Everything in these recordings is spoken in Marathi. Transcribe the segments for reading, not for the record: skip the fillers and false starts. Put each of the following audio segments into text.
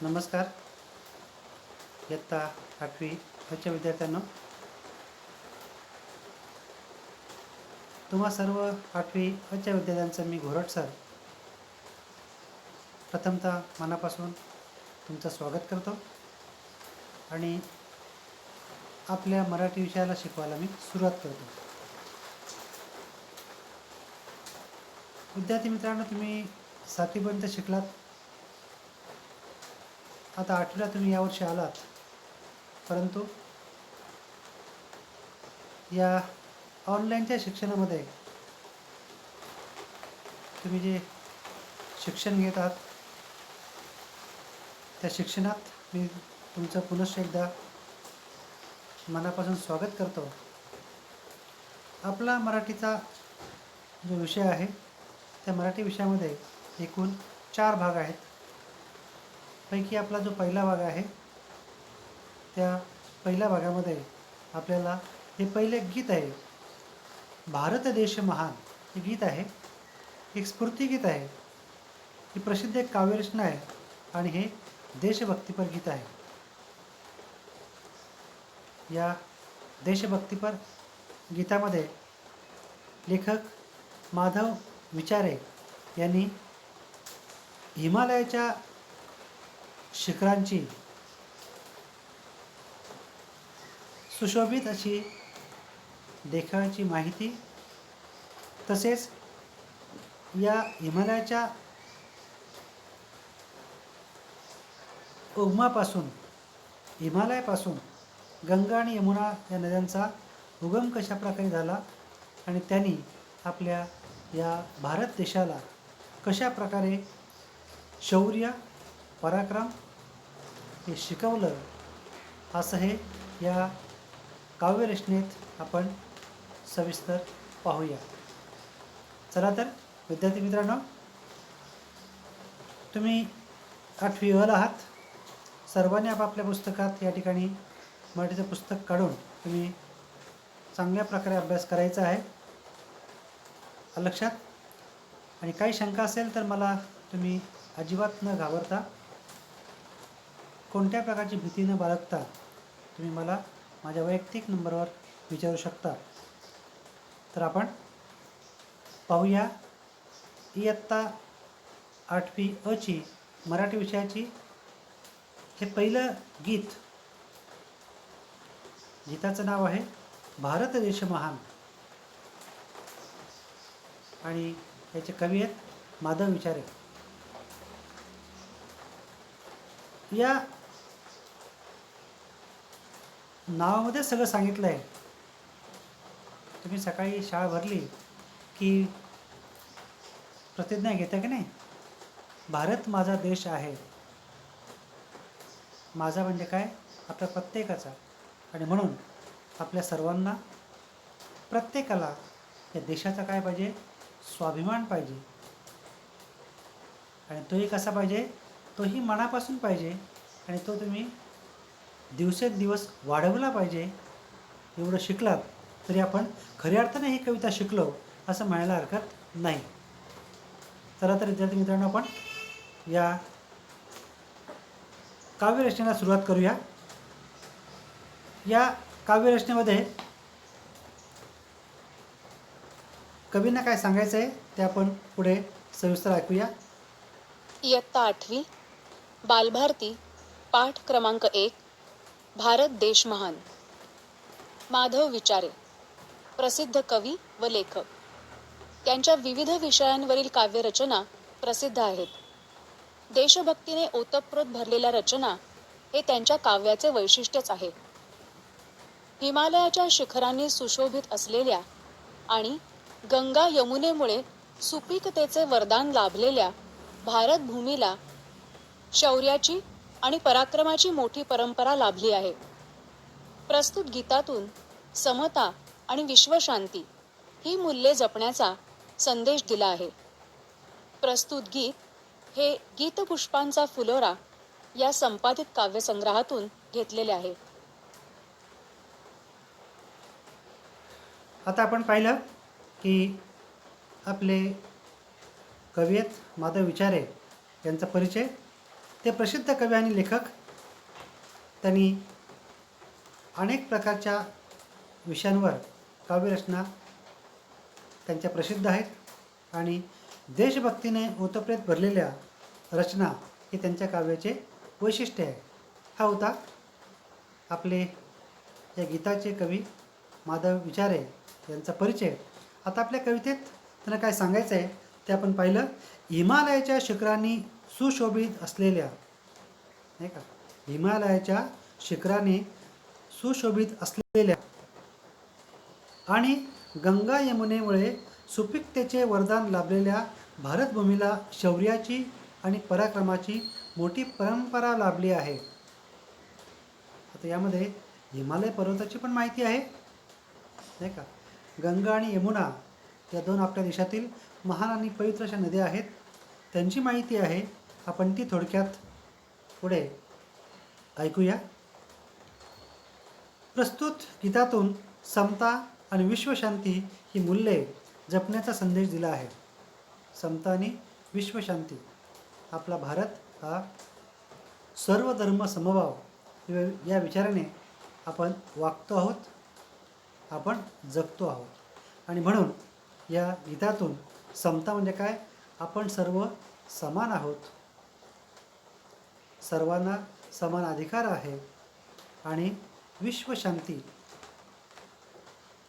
नमस्कार. इयत्ता 8वी च्या विद्यार्थ्यांनो, तुम्हा सर्व 8वी च्या विद्यार्थ्यांचं मी घोरट सर प्रथमतः मनापासून तुमचं स्वागत करतो आणि आपल्या मराठी विषयाला शिकवायला मी सुरुवात करतो. विद्यार्थी मित्रांनो, तुम्ही 7वीपर्यंत शिकलात. आता 8वीला तुम्ही यावर्षी आलात, परंतु या ऑनलाईनच्या शिक्षणामध्ये तुम्ही जे शिक्षण घेत आहात त्या शिक्षणात मी तुमचं पुनश्च एकदा मनापासून स्वागत करतो. आपला मराठीचा जो विषय आहे त्या मराठी विषयामध्ये एकूण 4 भाग आहेत. पैकी आपला जो पहिला भाग आहे त्या पहिल्या भागामध्ये आपल्याला हे पहिले गीत आहे, भारत देश महान हे गीत आहे. एक स्फूर्तिगीत आहे. ही प्रसिद्ध एक काव्यरचना आहे आणि हे देशभक्तीपर गीत आहे. या देशभक्तीपर गीतामध्ये लेखक माधव विचारे यांनी हिमालयाच्या शिखरांची सुशोभित अशी देखाव्याची माहिती, तसेच या हिमालयाच्या उगमापासून हिमालयापासून गंगा आणि यमुना या नद्यांचा उगम कशा प्रकारे झाला आणि त्यांनी आपल्या या भारत देशाला कशा प्रकारे शौर्य पराक्रम हे शिकवलं, असं हे या काव्यरचनेत आपण सविस्तर पाहूया. चला तर विद्यार्थी मित्रांनो, तुम्ही 8वी अ आहात. सर्वांनी आपापल्या पुस्तकात या ठिकाणी मराठीचं पुस्तक काढून तुम्ही चांगल्या प्रकारे अभ्यास करायचा आहे, लक्षात. आणि काही शंका असेल तर मला तुम्ही अजिबात न घाबरता, कोणत्या प्रकारची भीती न बाळगता तुम्ही मला माझ्या वैयक्तिक नंबरवर विचारू शकता. तर आपण पाहूया इयत्ता 8वी अ ची मराठी विषयाची हे पहिलं गीत. गीताचं नाव आहे भारत देश महान आणि याचे कवी आहेत माधव विचारे. या नावामध्ये सगळं सांगितलं आहे. तुम्ही सकाळी शाळा भरली की प्रतिज्ञा घेता की नाही, भारत माझा देश आहे. माझा म्हणजे काय, आपल्या प्रत्येकाचा. आणि म्हणून आपल्या सर्वांना, प्रत्येकाला या देशाचा काय पाहिजे, स्वाभिमान पाहिजे. आणि तोही कसा पाहिजे, तोही मनापासून पाहिजे. आणि तो तुम्ही दिवसेंदिवस वाढवला पाहिजे. एवढं शिकलात तरी आपण खऱ्या अर्थाने ही कविता शिकलो असं म्हणायला हरकत नाही. चला तर विद्यार्थी मित्रांनो, आपण या काव्यरचनेला सुरुवात करूया. या काव्यरचनेमध्ये कवींना काय सांगायचं आहे ते आपण पुढे सविस्तर ऐकूया. इयत्ता 8वी बालभारती पाठ क्रमांक 1 भारत देश महान. माधव विचारे प्रसिद्ध कवी व लेखक. त्यांच्या विविध विषयांवरील काव्यरचना प्रसिद्ध आहेत. देशभक्तीने ओतप्रोत भरलेल्या रचना हे त्यांच्या काव्याचे वैशिष्ट्यच आहे. हिमालयाच्या शिखरांनी सुशोभित असलेल्या आणि गंगा यमुनेमुळे सुपीकतेचे वरदान लाभलेल्या भारत भूमीला शौर्याची आणि पराक्रमाची मोठी परंपरा लाभली आहे. प्रस्तुत गीतातून समता आणि विश्वशांती ही मूल्ये जपण्याचा संदेश दिला आहे. प्रस्तुत गीत हे गीतपुष्पांचा फुलोरा या संपादित काव्यसंग्रहातून घेतलेले आहे. आता आपण पाहिलं की आपले कवी आहेत माधव विचारे यांचा परिचय. ते प्रसिद्ध कवी आणि लेखक. त्यांनी अनेक प्रकारच्या विषयांवर काव्यरचना त्यांच्या प्रसिद्ध आहेत आणि देशभक्तीने ओतप्रेत भरलेल्या रचना हे त्यांच्या काव्याचे वैशिष्ट्य आहे. हा होता आपले या गीताचे कवी माधव विचारे यांचा परिचय. आता आपल्या कवितेत त्यांना काय सांगायचं आहे ते आपण पाहिलं. हिमालयाच्या शिखरांनी सुशोभित असलेल्या, नाही का, हिमालयाच्या शिखराने सुशोभित असलेल्या आणि गंगा यमुनेमुळे सुपिकतेचे वरदान लाभलेल्या भारतभूमीला शौर्याची आणि पराक्रमाची मोठी परंपरा लाभली आहे. आता यामध्ये हिमालय पर्वताची पण माहिती आहे, नाही का. गंगा आणि यमुना या दोन आपल्या देशातील महान आणि पवित्र अशा नद्या आहेत, त्यांची माहिती आहे. आपण ती थोडक्यात पुढे ऐकूया. प्रस्तुत गीतातून समता आणि विश्वशांती ही मूल्ये जपण्याचा संदेश दिला आहे. समता आणि विश्वशांती. आपला भारत हा सर्व धर्म समभाव या विचाराने आपण वागतो आहोत, आपण जगतो आहोत. आणि म्हणून या गीतातून समता म्हणजे काय, आपण सर्व समान आहोत, सर्वांना समान अधिकार आहे. आणि विश्वशांती,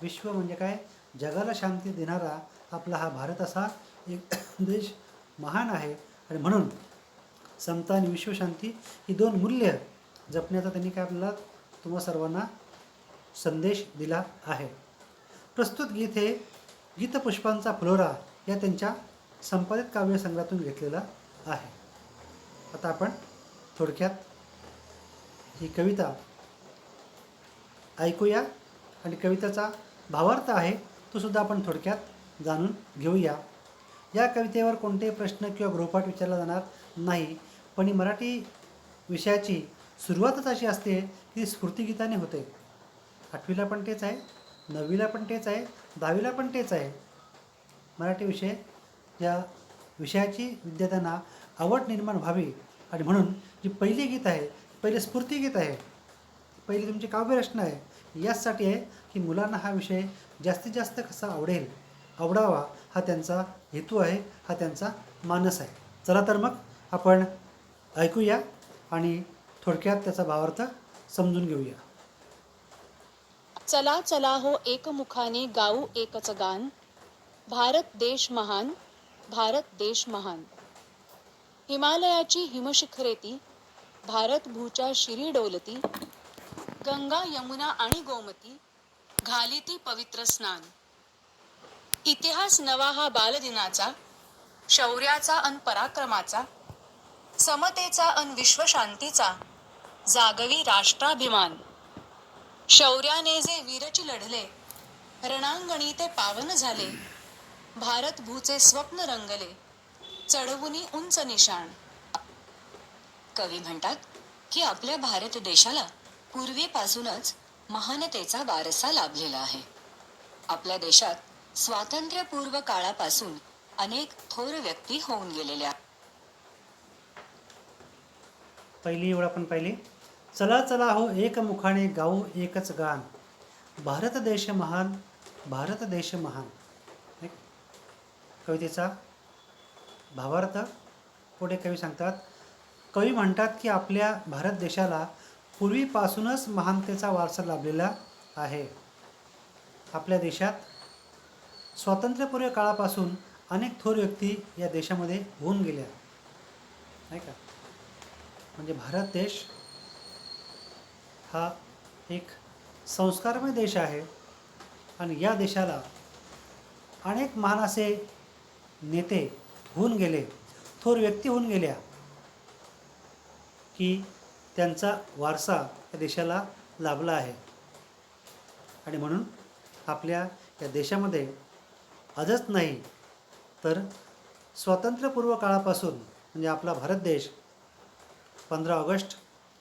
विश्व म्हणजे काय, जगाला शांती देणारा आपला हा भारत असा एक देश महान आहे. आणि म्हणून समता आणि विश्वशांती ही दोन मूल्य जपण्याचा त्यांनी काय आपल्याला तुम्हा सर्वांना संदेश दिला आहे. प्रस्तुत गीत हे गीतपुष्पांचा फुलोरा या त्यांच्या संपादित काव्यसंग्रहातून घेतलेला आहे. आता आपण थोडक्यात ही कविता ऐकूया आणि कवितेचा भावार्थ आहे तो सुद्धा आपण थोडक्यात जाणून घेऊया. या कवितेवर कोणतेही प्रश्न किंवा गृहपाठ विचारला जाणार नाही, पण ही मराठी विषयाची सुरुवातच अशी असते की स्फूर्तिगीताने होते. 8वीला पण तेच आहे, 9वीला पण तेच आहे, 10वीला पण तेच आहे. मराठी विषय या विषयाची विद्यार्थ्यांना आवड निर्माण व्हावी आणि म्हणून जी पहिली गीत आहे, पहिले स्फूर्तिगीत आहे, पहिली तुमची काव्यरचना आहे, यासाठी आहे की मुलांना हा विषय जास्तीत जास्त कसा आवडावा हा त्यांचा हेतू आहे, हा त्यांचा मानस आहे. चला तर मग आपण ऐकूया आणि थोडक्यात त्याचा भावार्थ समजून घेऊया. चला चला हो एकमुखाने गाऊ एकच गान, भारत देश महान, भारत देश महान. हिमालयाची हिमशिखरेती, भारत भूच्या शिरी डोलती, गंगा यमुना आणि गोमती, घालिती पवित्र स्नान. इतिहास नवा हा बालदिनाचा, शौर्याचा अन पराक्रमाचा, समतेचा अन विश्वशांतीचा, जागवी राष्ट्राभिमान. शौर्याने जे वीरची लढले, रणांगणी ते पावन झाले, भारत भूचे स्वप्न रंगले, चढवुनी उंच निशाण. कवी म्हणतात की आपल्या भारत देशाला पूर्वीपासूनच महानतेचा वारसा लाभलेला आहे. आपल्या देशात स्वातंत्र्यपूर्व काळापासून अनेक थोर व्यक्ती होऊन गेलेल्या. पहिली ओळ आपण पाहिली. चला चला हो एकमुखाने गाऊ एकच गान, भारत देश महान, भारत देश महान. कवितेचा भावार्थ पुढे कवी सांगतात. कवी म्हणतात की आपल्या भारत देशाला पूर्वीपासूनच महानतेचा वारसा लाभलेला आहे. आपल्या देशात स्वातंत्र्यपूर्व काळापासून अनेक थोर व्यक्ती या देशामध्ये होऊन गेल्या, नाही का. म्हणजे भारत देश हा एक संस्कारमय देश आहे आणि या देशाला अनेक महान असे नेते होऊन गेले, थोर व्यक्ती होऊन गेल्या की त्यांचा वारसा या देशाला लाभला आहे. आणि म्हणून आपल्या या देशामध्ये आजच नाही तर स्वातंत्र्यपूर्व काळापासून म्हणजे आपला भारत देश 15 ऑगस्ट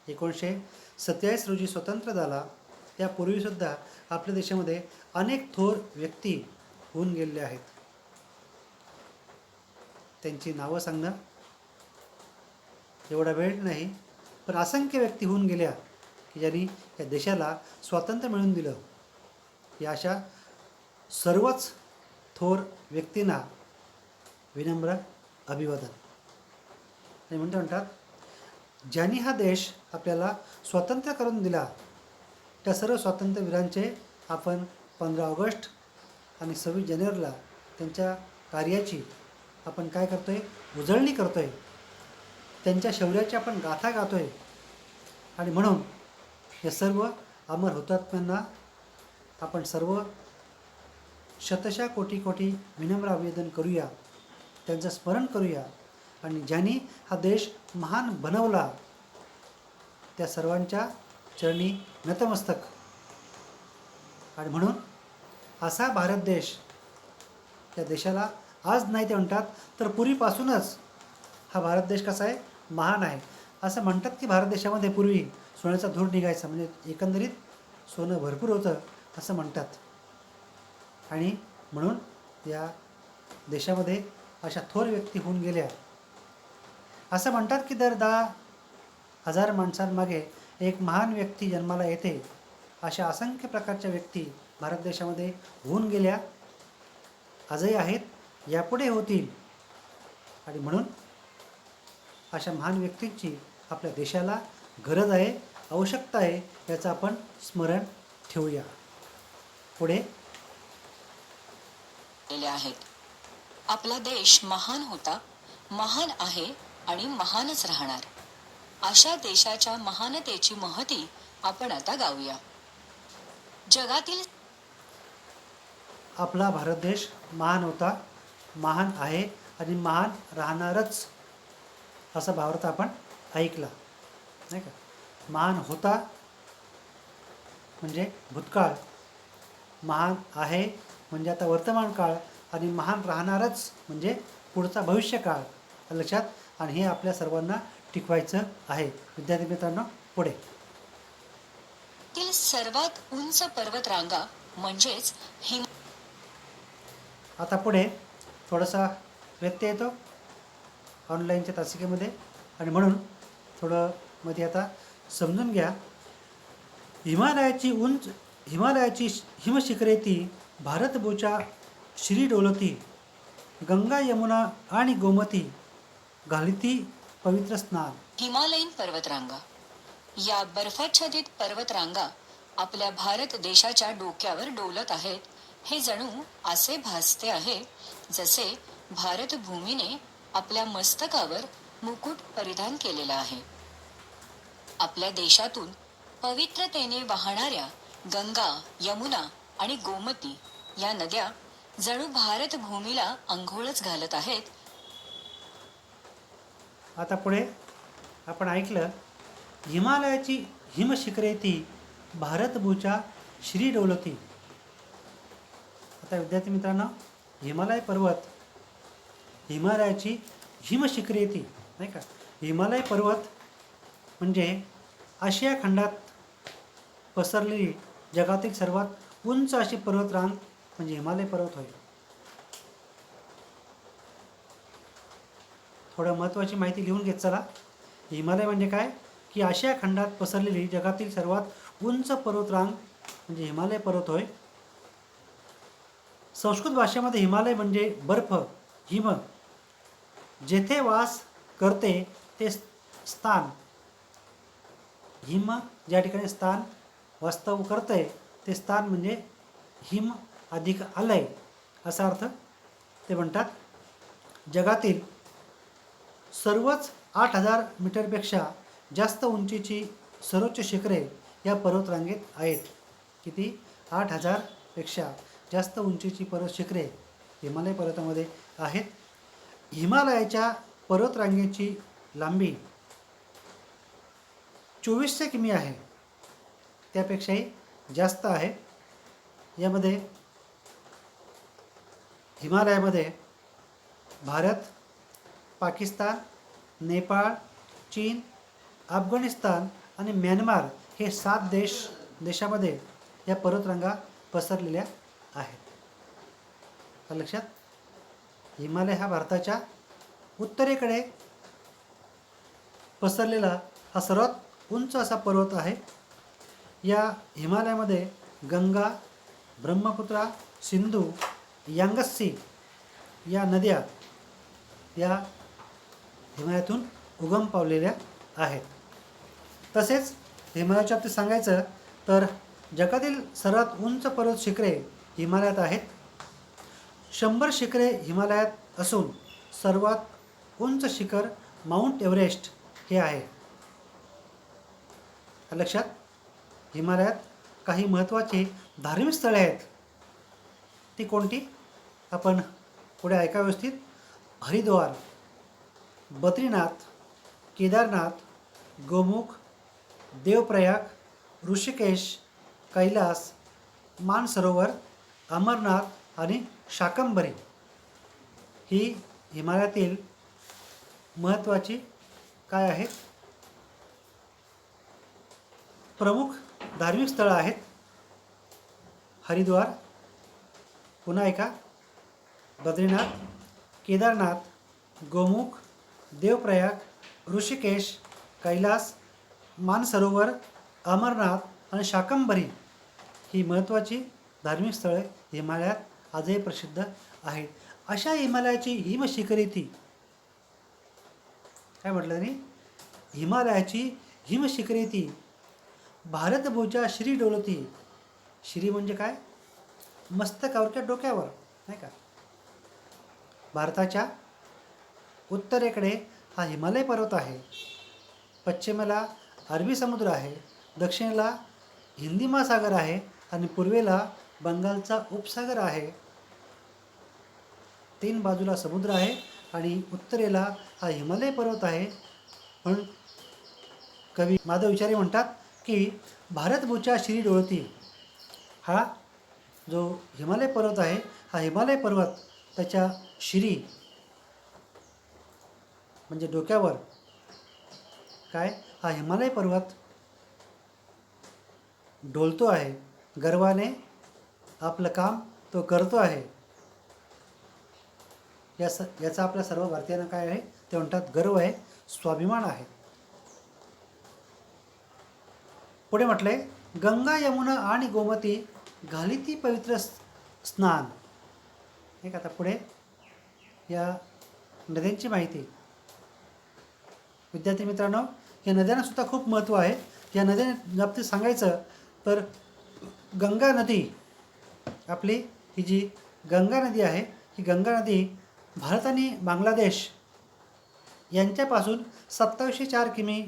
1947 रोजी स्वतंत्र झाला, त्यापूर्वीसुद्धा आपल्या देशामध्ये अनेक थोर व्यक्ती होऊन गेलेले आहेत. त्यांची नावं सांगणं एवढा वेळ नाही, पण असंख्य व्यक्ती होऊन गेल्या की ज्यांनी या देशाला स्वातंत्र्य मिळवून दिलं. या अशा सर्वच थोर व्यक्तींना विनम्र अभिवादन. आणि म्हणतात, ज्यांनी हा देश आपल्याला स्वातंत्र्य करून दिला त्या सर्व स्वातंत्र्यवीरांचे आपण 15 ऑगस्ट आणि 26 जानेवारीला त्यांच्या कार्याची आपण काय करतो आहे, उजळणी करतो आहे. त्यांच्या शौर्याची आपण गाथा गातो आहे. आणि म्हणून या सर्व अमर हुतात्म्यांना आपण सर्व शतशः कोटी कोटी विनम्र अभिवादन करूया, त्यांचं स्मरण करूया. आणि ज्यांनी हा देश महान बनवला त्या सर्वांच्या चरणी नतमस्तक. आणि म्हणून असा भारत देश, या देशाला आज नाही ते म्हणतात तर पूर्वीपासूनच हा भारत देश कसा आहे, महान आहे. असं म्हणतात की भारत देशामध्ये पूर्वी सोन्याचा धूर निघायचा, म्हणजे एकंदरीत सोनं भरपूर होतं असं म्हणतात. आणि म्हणून या देशामध्ये अशा थोर व्यक्ती होऊन गेल्या. असं म्हणतात की दर 10,000 माणसांमागे एक महान व्यक्ती जन्माला येते. अशा असंख्य प्रकारच्या व्यक्ती भारत देशामध्ये होऊन गेल्या, आजही आहेत, यापुढे होतील. आणि म्हणून अशा महान व्यक्तींची आपल्या देशाला गरज आहे, आवश्यकता आहे, याचं आपण स्मरण ठेवूया. पुढे आहेत. आपला देश महान होता, महान आहे आणि महानच राहणार. अशा देशाच्या महानतेची महती आपण आता गाऊया. जगातील आपला भारत देश महान होता, महान आहे आणि महान राहणारच, असा भावार्थ आपण ऐकला नाही का. महान होता म्हणजे भूतकाळ, महान आहे म्हणजे आता वर्तमान काळ, आणि महान राहणारच म्हणजे पुढचा भविष्यकाळ. लक्षात. आणि हे आपल्या सर्वांना टिकवायचं आहे. विद्यार्थी मित्रांनो, पुढे सर्वात उंच पर्वतरांगा म्हणजेच आता पुढे थोडासा व्यत्यय येतो ऑनलाईनच्या तासिकेमध्ये, आणि म्हणून थोडं मध्ये आता समजून घ्या. हिमालयाची हिमशिखरे ती भारतभूच्या श्री डोलती, गंगा यमुना आणि गोमती घालिती पवित्र स्नान. हिमालयीन पर्वतरांगा, या बर्फाच्छादित पर्वतरांगा आपल्या भारत देशाच्या डोक्यावर डोलत आहेत. हे जणू असे भासते आहे जसे भारत भूमीने आपल्या मस्तकावर मुकुट परिधान केलेला आहे. आपल्या देशातून पवित्रतेने वाहणाऱ्या गंगा, यमुना आणि गोमती या नद्या जणू भारत भूमीला अंघोळच घालत आहेत. आता पुढे आपण ऐकलं, हिमालयाची हिमशिखरे ती भारतभूच्या श्री डोलती. आता विद्यार्थी मित्रांनो, हिमालय पर्वत, हिमालयाची हिमशिखरे ती नाही का. हिमालय पर्वत म्हणजे आशिया खंडात पसरलेली जगातील सर्वात उंच अशी पर्वतरांग म्हणजे हिमालय पर्वत होय. थोडं महत्त्वाची माहिती लिहून घेत चला. हिमालय म्हणजे काय की आशिया खंडात पसरलेली जगातील सर्वात उंच पर्वतरांग म्हणजे हिमालय पर्वत होय. संस्कृत भाषेमध्ये हिमालय म्हणजे बर्फ, हिम, जेथे वास करते ते स्थान. हिम ज्या ठिकाणी स्थान वास्तव करते ते स्थान म्हणजे हिम अधिक आलय असा अर्थ ते म्हणतात. जगातील सर्वच 8,000 मीटरपेक्षा जास्त उंचीची सर्वोच्च शिखरे या पर्वतरांगेत आहेत. किती? 8,000 पेक्षा जास्त उंचीची शिखरे हिमालय पर्वतामध्ये आहेत. हिमालयाच्या पर्वतरांगेची लांबी 2400 किमी आहे, त्यापेक्षाही जास्त आहे. यामध्ये हिमालयामध्ये भारत, पाकिस्तान, नेपाळ, चीन, अफगाणिस्तान आणि म्यानमार हे 7 देशामध्ये या पर्वतरांगा पसरलेल्या आहेत. लक्षात. हिमालय हा भारताच्या उत्तरेकडे पसरलेला हा सर्वात उंच असा पर्वत आहे. या हिमालयामध्ये गंगा, ब्रह्मपुत्रा, सिंधू, यांगत्सी या नद्या या हिमालयातून उगम पावलेल्या आहेत. तसेच हिमालयाच्या बाबतीत सांगायचं तर जगातील सर्वात उंच पर्वत शिखरे हिमालयात आहेत. 100 शिखरे हिमालयात असून सर्वात उंच शिखर माउंट एव्हरेस्ट हे आहे. लक्षात, हिमालयात काही महत्त्वाची धार्मिक स्थळे आहेत. ती कोणती आपण पुढे ऐका व्यवस्थित. हरिद्वार, बद्रीनाथ, केदारनाथ, गोमुख, देवप्रयाग, ऋषिकेश, कैलास, मानसरोवर, अमरनाथ आणि शाकंभरी ही हिमालयातील महत्त्वाची काय आहेत, प्रमुख धार्मिक स्थळं आहेत. हरिद्वार, पुन्हा ऐका, बद्रीनाथ, केदारनाथ, गोमुख, देवप्रयाग, ऋषिकेश, कैलास, मानसरोवर, अमरनाथ आणि शाकंभरी ही महत्त्वाची धार्मिक स्थळे हिमालयात आजही प्रसिद्ध आहेत. अशा हिमालयाची हिमशिखरे ती काय म्हटलं त्यांनी, हिमालयाची हिमशिखरे ती भारतभूच्या श्री डोलती. श्री म्हणजे काय, मस्तकावरच्या डोक्यावर, नाही का. भारताच्या उत्तरेकडे हा हिमालय पर्वत आहे, पश्चिमेला अरबी समुद्र आहे, दक्षिणेला हिंदी महासागर आहे आणि पूर्वेला बंगालचा उपसागर आहे. 3 बाजूला समुद्र आहे आणि उत्तरेला हा हिमालय पर्वत आहे. म्हणून कवी माधव विचारे म्हणतात की भारतभूच्या श्री डोळती, हा जो हिमालय पर्वत आहे, हा हिमालय पर्वत त्याच्या श्री म्हणजे डोक्यावर काय, हा हिमालय पर्वत डोलतो आहे, गर्वाने आपलं काम तो करतो आहे. याचा आपल्या सर्व भारतीयांना काय आहे ते म्हणतात, गर्व आहे, स्वाभिमान आहे. पुढे म्हटले, गंगा, यमुना आणि गोमती घालिती पवित्र स्नान. एक आता पुढे या नद्यांची माहिती. विद्यार्थी मित्रांनो, या नद्यांना सुद्धा खूप महत्त्व आहे. या नद्यांच्या बाबतीत सांगायचं तर गंगा नदी, आपली ही जी गंगा नदी आहे, ही गंगा नदी भारत आणि बांगलादेश यांच्यापासून 2704 किमी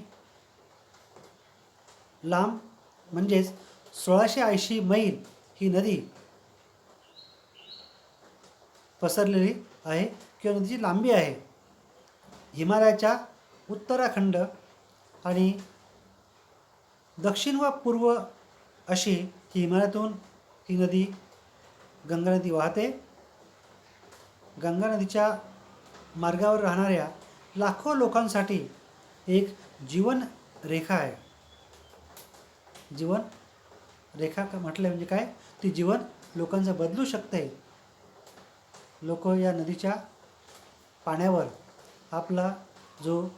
लांब म्हणजेच 1680 मैल ही नदी पसरलेली आहे किंवा नदीची लांबी आहे. हिमालयाच्या उत्तराखंड आणि दक्षिण व पूर्व अशी ही हिमालयातून ही नदी गंगा नदी वाहते. गंगा नदीच्या मार्गावर राहणाऱ्या लाखो लोकांसाठी एक जीवन रेखा आहे. जीवन रेखा म्हटलं म्हणजे काय, ती जीवन लोकांचं बदलू शकते. लोक या नदीच्या पाण्यावर आपला जो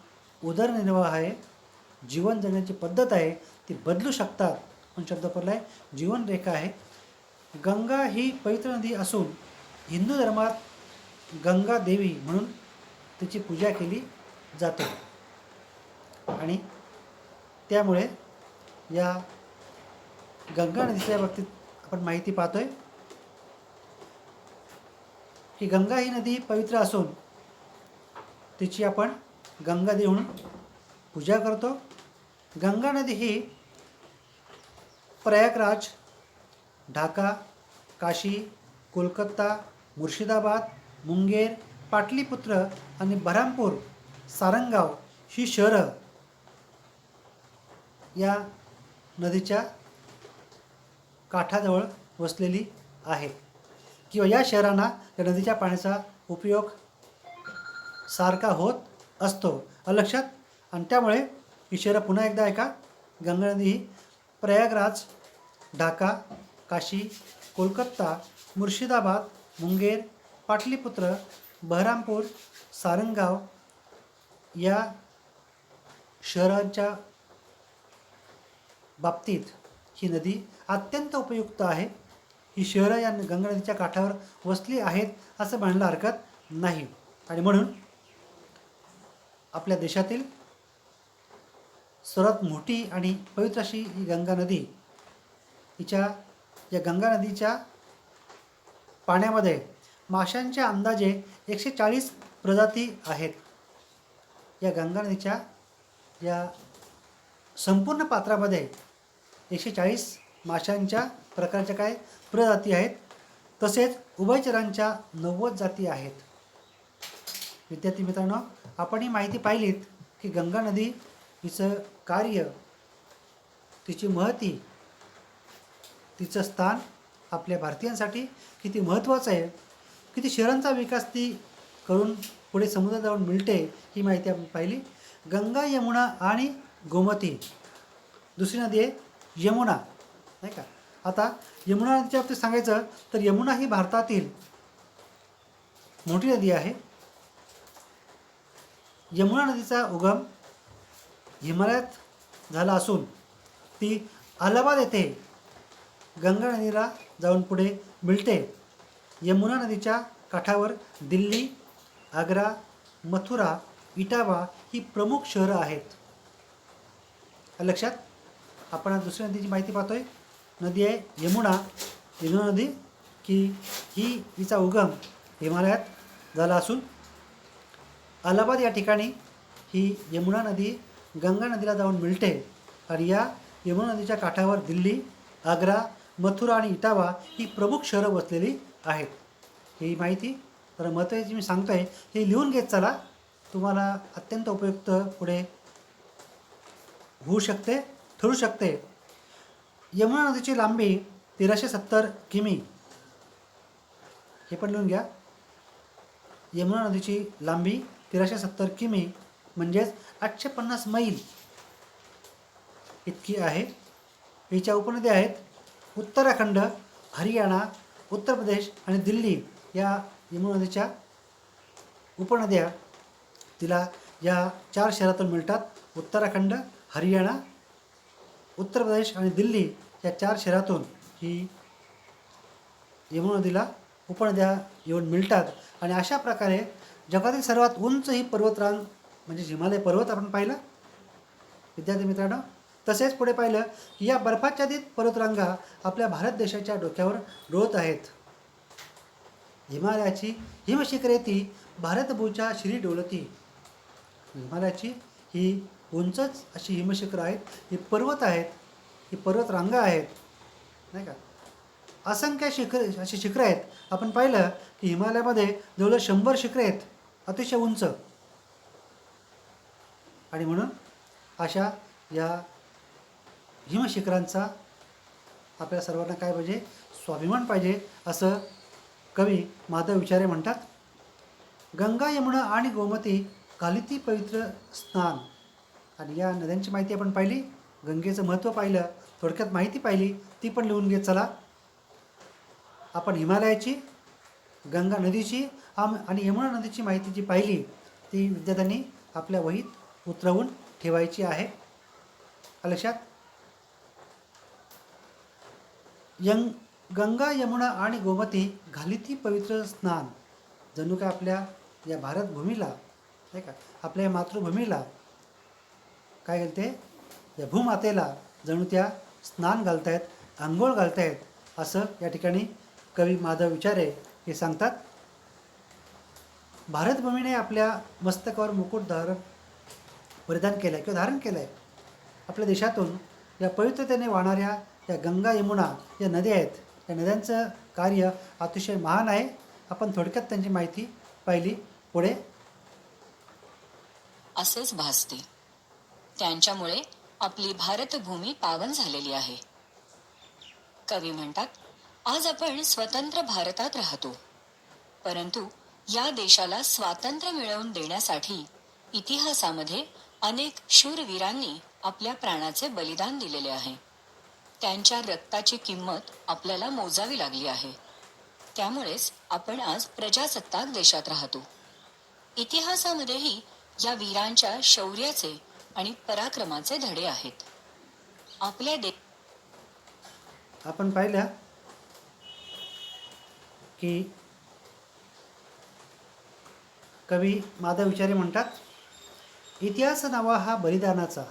उदरनिर्वाह आहे, जीवन जगण्याची पद्धत आहे, ती बदलू शकतात. पण शब्द पडला आहे जीवनरेखा आहे. गंगा ही पवित्र नदी असून हिंदू धर्मात गंगा देवी म्हणून तिची पूजा केली जाते आणि त्यामुळे या गंगा नदीच्या बाबतीत आपण माहिती पाहतोय की गंगा ही नदी पवित्र असून तिची आपण गंगा देवी म्हणून पूजा करतो. गंगा नदी ही प्रयागराज, ढाका, काशी, कोलकाता, मुर्शिदाबाद, मुंगेर, पाटलीपुत्र आणि बऱ्हामपूर, सारंगाव ही शहरं या नदीच्या काठाजवळ वसलेली आहेत किंवा या शहरांना या नदीच्या पाण्याचा उपयोग सारखा होत असतो. लक्षात. आणि त्यामुळे ही शहरं पुन्हा एकदा ऐका. गंगा नदी ही प्रयागराज, ढाका, काशी, कोलकाता, मुर्शिदाबाद, मुंगेर, पाटलीपुत्र, बहरामपूर, सारंगाव या शहरांच्या बाबतीत ही नदी अत्यंत उपयुक्त आहे. ही शहरं या गंगा नदीच्या काठावर वसली आहेत असं म्हणायला हरकत नाही. आणि म्हणून आपल्या देशातील सर्वात मोठी आणि पवित्र अशी ही गंगा नदी, या गंगा नदीच्या पाण्यामध्ये माशांच्या अंदाजे 140 प्रजाती आहेत. या गंगा नदीच्या या संपूर्ण पात्रामध्ये 140 माशांच्या प्रकारच्या काय प्रजाती आहेत. तसेच उभयचरांच्या 90 जाती आहेत. विद्यार्थी मित्रांनो, आपण ही माहिती पाहिलीत की गंगा नदी हिचं कार्य, तिची महती, तिचं स्थान आपल्या भारतीयांसाठी किती महत्त्वाचं आहे, किती शहरांचा विकास ती करून पुढे समुद्रात जाऊन मिळते, ही माहिती आपण पाहिली. गंगा, यमुना आणि गोमती, दुसरी नदी आहे यमुना, नाही का. आता यमुना नदीच्या बाबतीत सांगायचं तर यमुना ही भारतातील मोठी नदी आहे. यमुना नदीचा उगम हिमालयात झाला असून ती अलाहाबाद येथे गंगा नदीला जाऊन पुढे मिळते. यमुना नदीच्या काठावर दिल्ली, आग्रा, मथुरा, इटावा ही प्रमुख शहरं आहेत. लक्षात. आपण आज दुसऱ्या नदीची माहिती पाहतोय. नदी आहे यमुना. यमुना नदी की हिचा उगम हिमालयात झाला असून अलाहाबाद या ठिकाणी ही यमुना नदी गंगा नदीला जाऊन मिळते. आणि या यमुना नदीच्या काठावर दिल्ली, आग्रा, मथुरा आणि इटावा ही प्रमुख शहरं वसलेली आहेत. ही माहिती तर महत्त्वाची मी सांगतो आहे, ही लिहून घेत चला. तुम्हाला अत्यंत उपयुक्त पुढे होऊ शकते, ठरू शकते. यमुना नदीची लांबी 1370 किमी. हे पण लिहून घ्या. यमुना नदीची लांबी 1370 किमी म्हणजेच 850 मैल इतकी आहे. हिच्या उपनद्या आहेत उत्तराखंड, हरियाणा, उत्तर प्रदेश आणि दिल्ली या यमुना नदीच्या उपनद्या तिला या 4 शहरातून मिळतात. उत्तराखंड, हरियाणा, उत्तर प्रदेश आणि दिल्ली या 4 शहरातून ही यमुना नदीला उपनद्या येऊन मिळतात. आणि अशा प्रकारे जगातील सर्वात उंच ही पर्वतरांग म्हणजे हिमालय पर्वत आपण पाहिलं विद्यार्थी मित्रांनो. तसेच पुढे पाहिलं की या बर्फाच्छादित पर्वतरांगा आपल्या भारत देशाच्या डोक्यावर डोळत आहेत. हिमालयाची हिमशिखरे ती भारतभूच्या शिरी डोलती. हिमालयाची ही उंचच अशी हिमशिखरं आहेत, ही पर्वत आहेत, ही पर्वतरांगा आहेत, नाही का. असंख्य अशी शिखरं आहेत. आपण पाहिलं की हिमालयामध्ये जवळजवळ 100 शिखरे आहेत अतिशय उंच. आणि म्हणून अशा या हिमशिखरांचा आपल्या सर्वांना काय पाहिजे, स्वाभिमान पाहिजे असं कवी माधव विचारे म्हणतात. गंगा, यमुना आणि गोमती घालिती पवित्र स्नान. आणि या नद्यांची माहिती आपण पाहिली, गंगेचं महत्त्व पाहिलं, थोडक्यात माहिती पाहिली, ती पण लिहून घेत चला. आपण हिमालयाची, गंगा नदीची आणि यमुना नदीची माहिती जी पाहिली ती विद्यार्थ्यांनी आपल्या वहीत उतरवून ठेवायची आहे. लक्षात. गंगा, यमुना आणि गोमती घालिती पवित्र स्नान. जणू काय आपल्या या भारतभूमीला, नाही का, आपल्या या मातृभूमीला काय घालते, या भूमातेला जणू त्या स्नान घालतायत, आंघोळ घालतायत असं या ठिकाणी कवी माधव विचारे हे सांगतात. भारतभूमीने आपल्या मस्तकावर मुकुट परिधान केलं आहे किंवा धारण केलं आहे. आपल्या देशातून या पवित्रतेने वाहणाऱ्या या गंगा, यमुना या नद्या आहेत. या नद्यांचं कार्य अतिशय महान आहे. आपण थोडक्यात त्यांची माहिती पाहिली. पुढे असेच भासते. त्यांच्यामुळे आपली भारतभूमी पावन झालेली आहे. कवी म्हणतात, आज आपण स्वतंत्र भारतात राहतो, परंतु या देशाला स्वातंत्र्य मिळवून देण्यासाठी इतिहासामध्ये अनेक शूरवीरांनी आपल्या प्राणाचे बलिदान दिलेले आहे. त्यांच्या रक्ताची किंमत आपल्याला मोजावी लागली आहे. त्यामुळेच आपण आज प्रजासत्ताक देशात राहतो. इतिहासामध्येही या वीरांच्या शौर्याचे आणि पराक्रमाचे धडे आहेत. आपल्या आपण पाहिलं की कवी माधव विचारे म्हणतात, इतिहास नावा हा बलिदानाचा,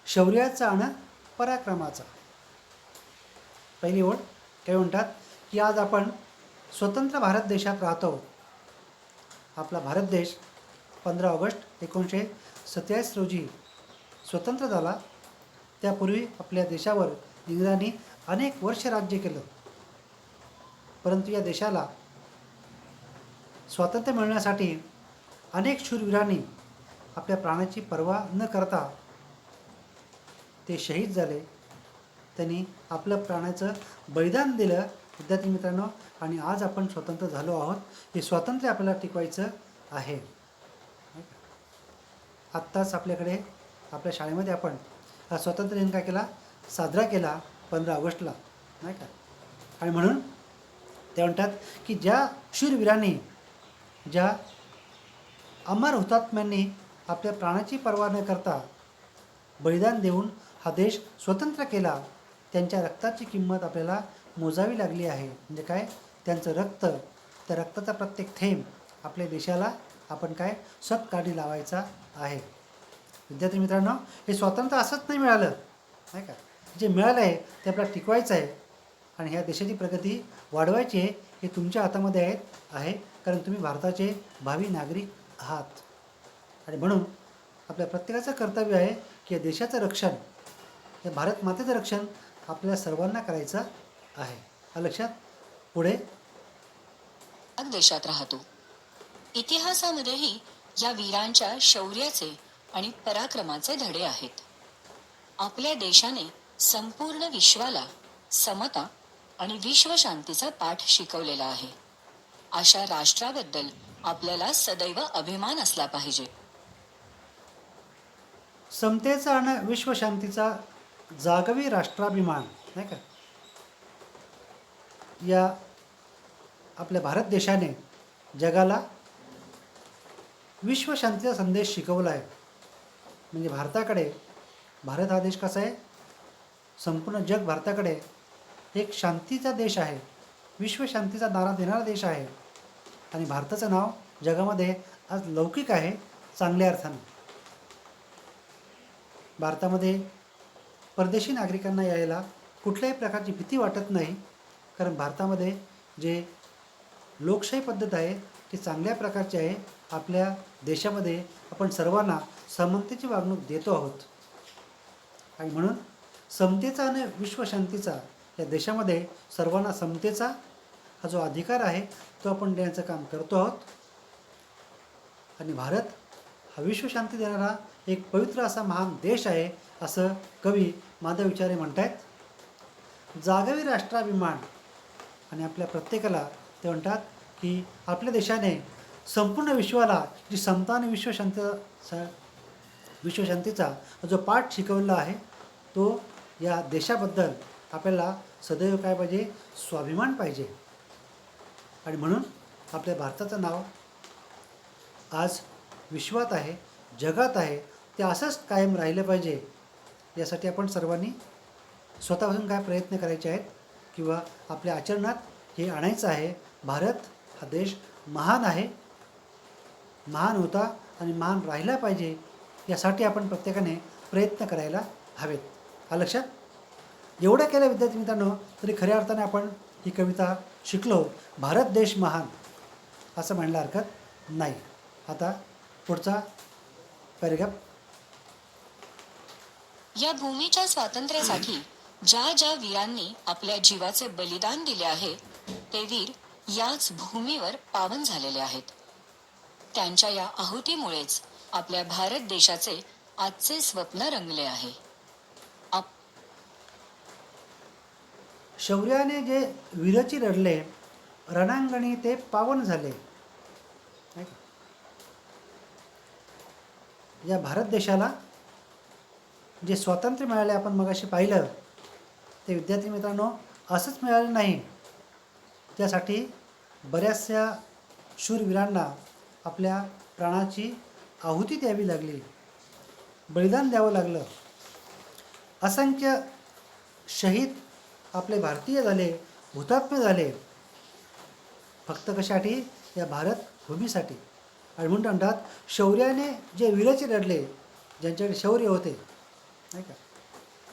शौर्याचा आणि पराक्रमाचा. पहिली ओळ कवी म्हणतात की आज आपण स्वतंत्र भारत देशात राहतो. आपला भारत देश 15 ऑगस्ट 1947 रोजी स्वतंत्र झाला. त्यापूर्वी आपल्या देशावर इंग्रजांनी अनेक वर्ष राज्य केलं, परंतु या देशाला स्वातंत्र्य मिळण्यासाठी अनेक शूरवीरांनी आपल्या प्राणाची पर्वा न करता ते शहीद झाले. त्यांनी आपलं प्राणाचं बलिदान दिलं. विद्यार्थी मित्रांनो, आणि आज आपण स्वतंत्र झालो आहोत. हे स्वातंत्र्य आपल्याला टिकवायचं आहे. आत्ताच आपल्याकडे आपल्या शाळेमध्ये आपण हा स्वातंत्र्य दिन काय केला, साजरा केला 15 ऑगस्टला, नाही का. आणि म्हणून ते म्हणतात की ज्या शूरवीरांनी, ज्या अमर हुतात्म्यांनी आपल्या प्राणाची पर्वा न करता बलिदान देऊन हा देश स्वतंत्र केला, त्यांच्या रक्ताची किंमत आपल्याला मोजावी लागली आहे. म्हणजे काय, त्यांचं रक्त, त्या रक्ताचा प्रत्येक थेंब आपल्या देशाला आपण काय सत्कारणी लावायचा आहे. विद्यार्थी मित्रांनो, हे स्वातंत्र्य असंच नाही मिळालं, नाही का. जे मिळालं आहे ते आपल्याला टिकवायचं आहे आणि ह्या देशाची प्रगती वाढवायची आहे. हे तुमच्या हातामध्ये आहे, कारण तुम्ही भारताचे भावी नागरिक आहात. आणि म्हणून आपल्या प्रत्येकाचं कर्तव्य आहे की या देशाचं रक्षण, या भारत मातेचं रक्षण आपल्याला सर्वांना करायचं आहे. लक्षात. पुढे देशात राहतो. इतिहासामध्येही या वीरांच्या शौर्याचे आणि पराक्रमाचे धडे आहेत. आपल्या देशाने संपूर्ण विश्वाला समता आणि विश्वशांतीचा पाठ शिकवलेला आहे. अशा राष्ट्राबद्दल आपल्याला सदैव अभिमान असला पाहिजे. समतेचा आणि विश्वशांतीचा जागवी राष्ट्राभिमान, नाही का. या आपल्या भारत देशाने जगाला विश्वशांतीचा संदेश शिकवला आहे. म्हणजे भारत हा देश कसा आहे, संपूर्ण जग भारताकडे एक शांतीचा देश आहे, विश्वशांतीचा नारा देणारा देश आहे. आणि भारताचं नाव जगामध्ये आज लौकिक आहे, चांगल्या अर्थानं. भारतामध्ये परदेशी नागरिकांना यायला कुठल्याही प्रकारची भीती वाटत नाही, कारण भारतामध्ये जे लोकशाही पद्धत आहे ती चांगल्या प्रकारची आहे. आपल्या देशामध्ये आपण सर्वांना समानतेची वागणूक देतो आहोत. आणि म्हणून समतेचा आणि विश्वशांतीचा या देशामध्ये सर्वांना समतेचा हा जो अधिकार आहे तो आपण देण्याचं काम करतो आहोत. आणि भारत हा विश्वशांती देणारा एक पवित्र असा महान देश आहे, असं कवी माधव विचारे म्हणत आहेत. जागवी राष्ट्राभिमान. आणि आपल्या प्रत्येकाला ते म्हणतात की आपल्या देशाने संपूर्ण विश्वाला जी समता आणि विश्वशांतीचा जो पाठ शिकवला आहे तो या देशाबद्दल आपल्याला सदैव काय पाहिजे, स्वाभिमान पाहिजे. आणि म्हणून आपल्या भारताचं नाव आज विश्वात आहे, जगात आहे, ते असंच कायम राहिलं पाहिजे. यासाठी आपण सर्वांनी स्वतःपासून काय प्रयत्न करायचे आहेत किंवा आपल्या आचरणात हे आणायचं आहे. भारत हा देश महान आहे, महान होता आणि महान राहिला पाहिजे. यासाठी आपण प्रत्येकाने प्रयत्न करायला हवेत. लक्षात. एवढं केलं विद्यार्थी मित्रांनो तरी खऱ्या अर्थाने आपण ही कविता शिकलो. भारत देश महान असं म्हणायला हरकत नाही. आता पुढचा पॅरेग्राफ. या भूमीच्या स्वातंत्र्यासाठी ज्या ज्या वीरांनी आपल्या जीवाचे बलिदान दिले आहे ते वीर याच भूमीवर पावन झालेले आहेत. त्यांच्या या आहुतीमुळेच आपल्या भारत देशाचे आजचे स्वप्न रंगले आहे. शौर्याने जे वीरची लढले रणांगणी ते पावन झाले. या भारत देशाला जे स्वातंत्र्य मिळाले आपण मगाशी पाहिलं ते विद्यार्थी मित्रांनो असंच मिळालं नाही. त्यासाठी बऱ्याचशा शूरवीरांना आपल्या प्राणाची आहुती द्यावी लागली. बलिदान द्यावं लागलं. असंख्य शहीद आपले भारतीय झाले, हुतात्मे झाले, फक्त कशासाठी? या भारत भूमीसाठी. आणि म्हणून म्हणतात शौर्याने जे वीरचे लढले, ज्यांच्याकडे शौर्य होते, नाही का,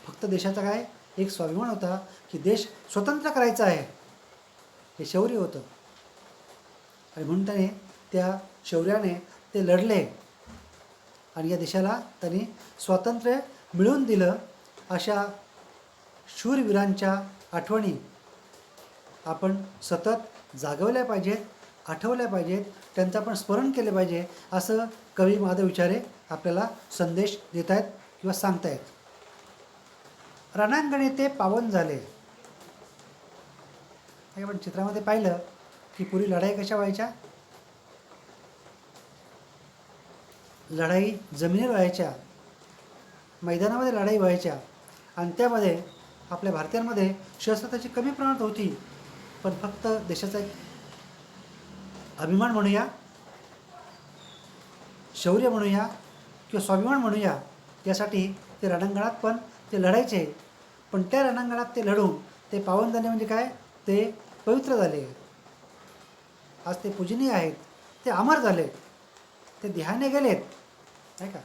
फक्त देशाचा काय एक स्वाभिमान होता की देश स्वतंत्र करायचा आहे, हे शौर्य होतं. आणि म्हणून त्याने त्या शौर्याने ते लढले आणि या देशाला त्यांनी स्वातंत्र्य मिळवून दिलं. अशा शूरवीरांच्या आठवणी आपण सतत जागवल्या पाहिजेत, आठवल्या पाहिजेत, त्यांचं आपण स्मरण केले पाहिजे, असं कवी माधव विचारे आपल्याला संदेश देत आहेत किंवा सांगतायत. रणांगणी ते पावन झाले. आपण चित्रामध्ये पाहिलं की पूर्वी लढाई कशा व्हायच्या? लढाई जमिनीवर व्हायच्या, मैदानामध्ये लढाई व्हायच्या आणि त्यामध्ये आपल्या भारतीयांमध्ये शस्त्रताची कमी प्रमाणात होती, पण फक्त देशाचा एक अभिमान म्हणूया, शौर्य म्हणूया किंवा स्वाभिमान म्हणूया, यासाठी ते रणांगणात पण ते लढायचे. पण त्या रणांगणात ते लढून ते पावन झाले म्हणजे काय? ते पवित्र झाले. आज ते पूजनीय आहेत, ते अमर झाले, ते देहाने गेलेत, नाही का.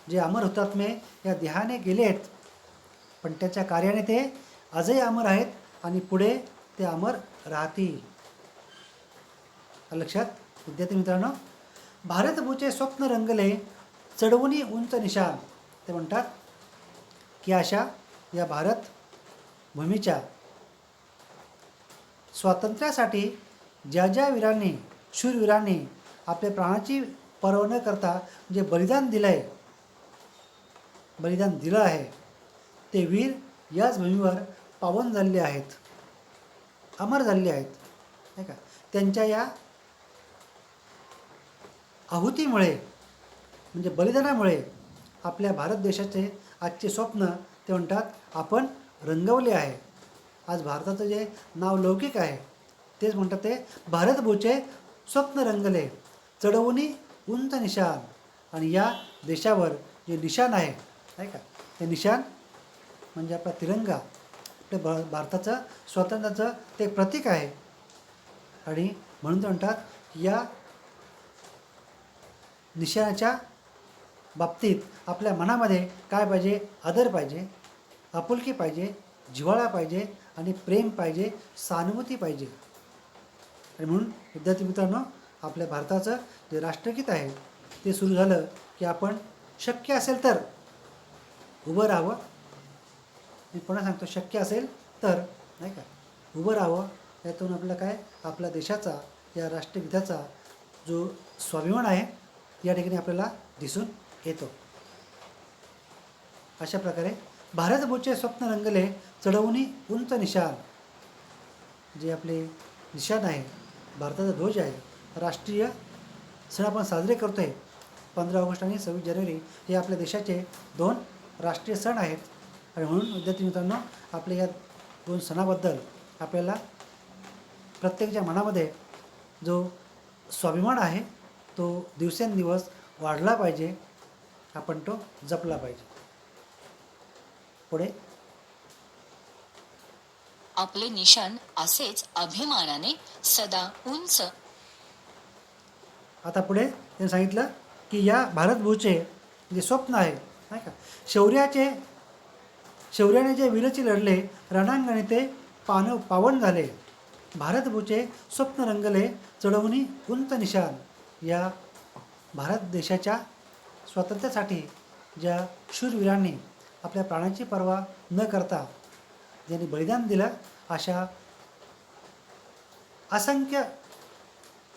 जे अमर हुतात्मे या देहाने गेलेत, पण त्याच्या कार्याने ते आजही अमर आहेत आणि पुढे ते अमर राहतील. लक्षात विद्यार्थी मित्रांनो, भारतभूचे स्वप्न रंगले चढवुनी उंच निशाण. ते म्हणतात की अशा या भारत भूमीच्या स्वातंत्र्यासाठी ज्या ज्या वीरांनी, शूरवीरांनी आपल्या प्राणाची पर्वा न करता जे बलिदान दिलं आहे, ते वीर याच भूमीवर पावन झालेले आहेत, अमर झालेले आहेत, नाही का. त्यांच्या या आहुतीमुळे म्हणजे बलिदानामुळे आपल्या भारत देशाचे आजचे स्वप्न ते म्हणतात आपण रंगवले आहे. आज भारताचं जे नाव लौकिक आहे तेच म्हणतात ते भारतभूचे स्वप्न रंगले चढवुनी उंच निशाण. आणि या देशावर जे निशाण आहे, नाही का, ते निशाण म्हणजे आपला तिरंगा, आपल्या भारताचं स्वातंत्र्याचं ते प्रतीक आहे. आणि म्हणून ते म्हणतात या निशाणाच्या बाबतीत आपल्या मनामध्ये काय पाहिजे? आदर पाहिजे, आपुलकी पाहिजे, जिव्हाळा पाहिजे आणि प्रेम पाहिजे, सहानुभूती पाहिजे. आणि म्हणून विद्यार्थी मित्रांनो, आपल्या भारताचं जे राष्ट्रगीत आहे ते सुरू झालं की आपण शक्य असेल तर उभं राहावं. मी पुन्हा सांगतो, शक्य असेल तर, नाही का, उभं राहावं. यातून आपलं काय, आपल्या देशाचा, या राष्ट्रगीताचा जो स्वाभिमान आहे या ठिकाणी आपल्याला दिसून येतो. अशा प्रकारे भारतभूचे स्वप्न रंगले चढवुनी उंच निशाण, जे आपले निशाण आहे, भारताचा ध्वज आहे, राष्ट्रीय सण आपण साजरे करतो आहे. 15 ऑगस्ट आणि 26 जानेवारी हे आपल्या देशाचे 2 राष्ट्रीय सण आहेत. आणि म्हणून विद्यार्थी मित्रांनो, आपल्या या 2 सणाबद्दल आपल्याला प्रत्येकाच्या मनामध्ये जो स्वाभिमान आहे तो दिवसेंदिवस वाढला पाहिजे, आपण तो जपला पाहिजे. पुढे आपले निशाण असेच अभिमानाने सदा उंच. आता पुढे त्यांनी सांगितलं की या भारतभूचे जे स्वप्न आहे, नाही का, शौर्याने जे वीरची लढले रणांगणी ते पावन झाले. भारतभूचे स्वप्न रंगले चढवुनी उंच निशाण. या भारत देशाच्या स्वातंत्र्यासाठी ज्या शूरवीरांनी आपल्या प्राणाची पर्वा न करता ज्यांनी बलिदान दिलं, अशा असंख्य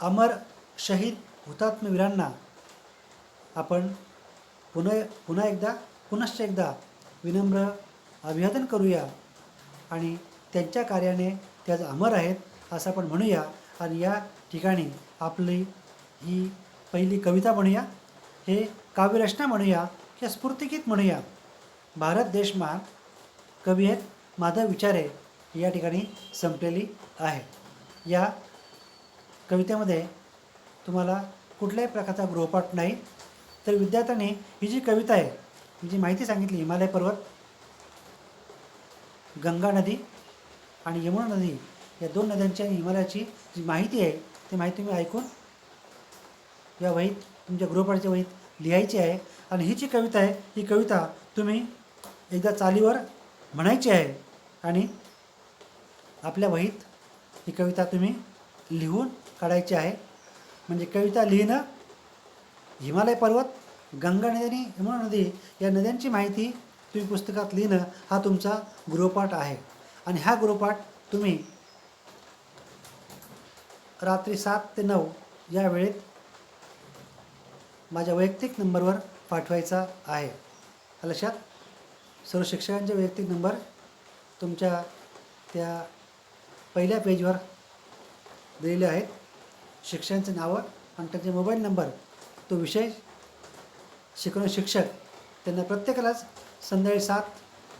अमर शहीद हुतात्मा वीरांना आपण पुनश्च एकदा विनम्र अभिवादन करूया. आणि त्यांच्या कार्याने ते आज अमर आहेत असं आपण म्हणूया. आणि या ठिकाणी आपली ही पहिली कविता म्हणूया, हे काव्यरचना म्हणूया किंवा स्फूर्तिगीत म्हणूया. भारत देश महान कवी आहेत माधव विचारे या ठिकाणी संपलेली आहे. या कवितेमध्ये तुम्हाला कुठल्याही प्रकारचा गृहपाठ नाही, तर विद्यार्थ्यांनी ही जी कविता आहे जी माहिती सांगितली, हिमालय पर्वत, गंगा नदी आणि यमुना नदी या 2 नद्यांची आणि हिमालयाची जी माहिती आहे ती माहिती तुम्ही ऐकून या वहीत, तुमच्या गृहपाठाच्या वहीत लिहायची आहे. आणि ही जी कविता आहे ही कविता तुम्ही एकदा चालीवर म्हणायची आहे आणि आपल्या वहीत ही कविता तुम्ही लिहून काढायची आहे. म्हणजे कविता लिहिणं, हिमालय पर्वत, गंगा नदी आणि यमुना नदी या नद्यांची माहिती तुम्ही पुस्तकात लिहिणं हा तुमचा गृहपाठ आहे. आणि हा गृहपाठ तुम्ही रात्री 7 ते 9 या वेळेत माझ्या वैयक्तिक नंबरवर पाठवायचा आहे. लक्षात, सर्व शिक्षकांचे वैयक्तिक नंबर तुमच्या त्या पहिल्या पेजवर दिलेले आहेत. शिक्षकांचे नावं आणि त्यांचे मोबाईल नंबर, तो विषय शिकवणारे शिक्षक, त्यांना प्रत्येकालाच संध्याकाळी 7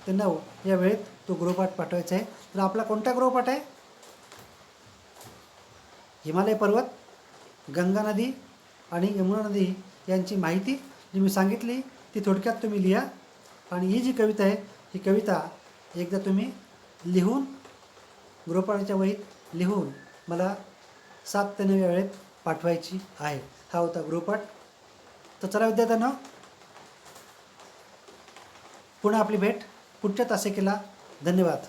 ते 9 या वेळेत तो गृहपाठ पाठवायचा आहे. तर आपला कोणता गृहपाठ आहे? हिमालय पर्वत, गंगा नदी आणि यमुना नदी यांची माहिती जी मी सांगितली ती थोडक्यात तुम्ही लिहा. आणि ही जी कविता आहे ही कविता एकदा तुम्ही लिहून गृहपाठाच्या वहीत लिहून मला 7 ते 9 या वेळेत पाठवायची आहे. हा होता गृहपाठ. तर चला विद्यार्थ्यांनो, पुन्हा आपली भेट पुढच्या तासिकेला. धन्यवाद.